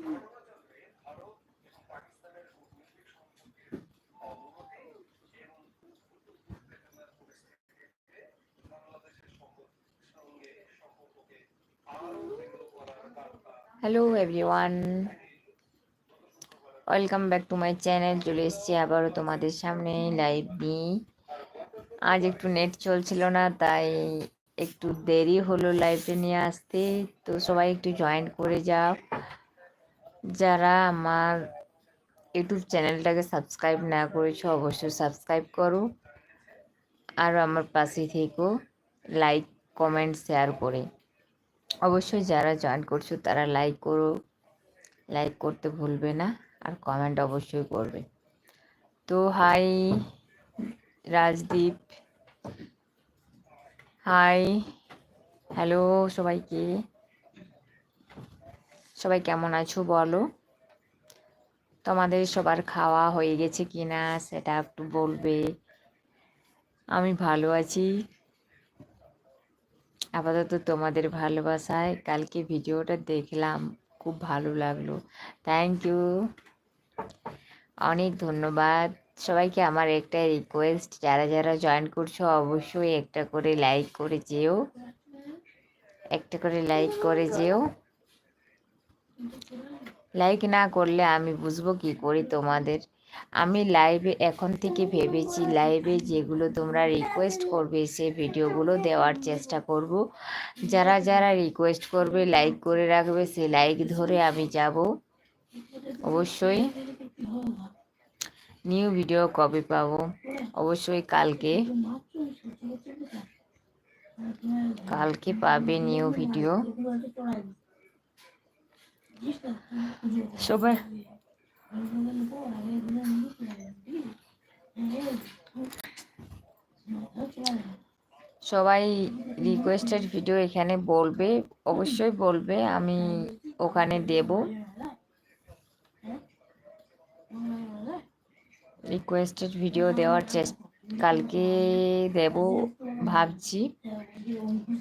Hello everyone, welcome back to my channel. চলে এসেছি আবারও তোমাদের সামনে লাইভ নিয়ে। আজ একটু নেট চলছিল না, তাই একটু দেরি হলো লাইভে নিয়ে আসতে। তো সবাই একটু জয়েন করে যাও। যারা আমার ইউটিউব চ্যানেলটাকে সাবস্ক্রাইব না করেছো অবশ্যই সাবস্ক্রাইব করো, আর আমার পাশে থেকো লাইক কমেন্ট শেয়ার করে। অবশ্যই যারা জয়েন করছো তারা লাইক করো, লাইক করতে ভুলবে না, আর কমেন্ট অবশ্যই করবে। তো হাই রাজদীপ, হাই, হ্যালো সবাইকে। সবাই কেমন আছো বলো? তোমাদের সবার খাওয়া হয়ে গেছে কিনা সেটা একটু বলবে। আমি ভালো আছি আপাতত তোমাদের ভালোবাসায়। কালকে ভিডিওটা দেখলাম, খুব ভালো লাগলো। থ্যাংক ইউ, অনেক ধন্যবাদ সবাইকে। আমার একটা রিকোয়েস্ট, যারা যারা জয়েন করছো অবশ্যই একটা করে লাইক করে যেও, একটা করে লাইক করে যেও। লাইক না করলে আমি বুঝবো কি করি তোমাদের। আমি লাইভে এখন থেকে ভেবেছি, লাইভে যেগুলো তোমরা রিকোয়েস্ট করবে সে ভিডিওগুলো দেওয়ার চেষ্টা করব। যারা যারা রিকোয়েস্ট করবে লাইক করে রাখবে, সে লাইক ধরে আমি যাব। অবশ্যই নিউ ভিডিও কবে পাবো? অবশ্যই কালকে, কালকে পাবে নিউ ভিডিও। সবাই সবাই রিকোয়েস্টেড ভিডিও এখানে বলবে, অবশ্যই বলবে, আমি ওখানে দেব। রিকোয়েস্টেড ভিডিও দেওয়ার চেষ্টা কালকে দেব ভাবছি।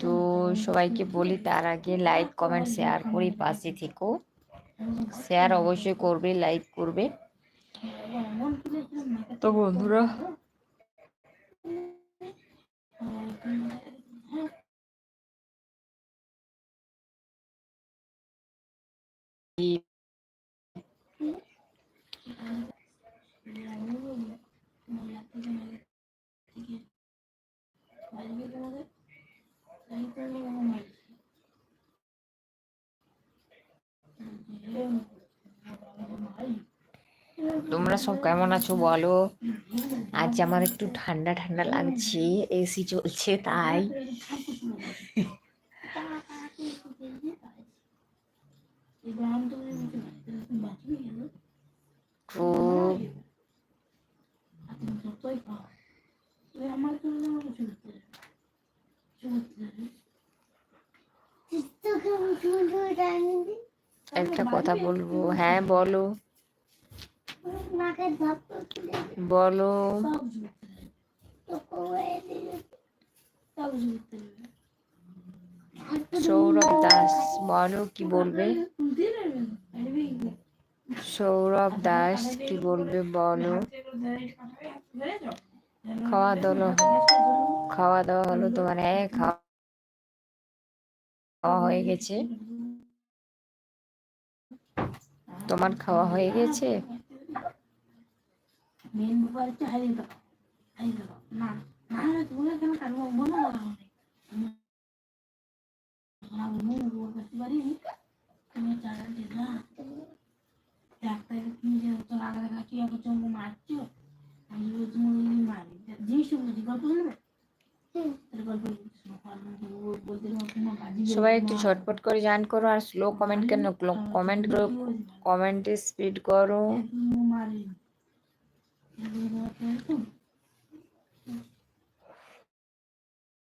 তো সবাইকে বলি তার আগে লাইক কমেন্ট শেয়ার করে পাশে থেকো। শেয়ার অবশ্যই করবে, লাইক করবে। তো বন্ধুরা, তোমরা সব কেমন আছো বলো? আজ আমার একটু ঠান্ডা ঠান্ডা লাগছে, এসি চলছে তাই। খুব একটা কথা বলবো। হ্যাঁ বলো, বলো। সৌরভ দাস বলো, কি বলবে? সৌরভ দাস কি বলবে বলো? খাওয়া দাওয়া, খাওয়া দাওয়া হলো তোমার? হ্যাঁ, খাওয়া হয়ে গেছে। তোমার খাওয়া হয়ে গেছে? সবাই একটু ঝটপট করে জয়েন করো, আর স্লো কমেন্ট কেন? কমেন্ট করো, কমেন্টে স্পিড করো।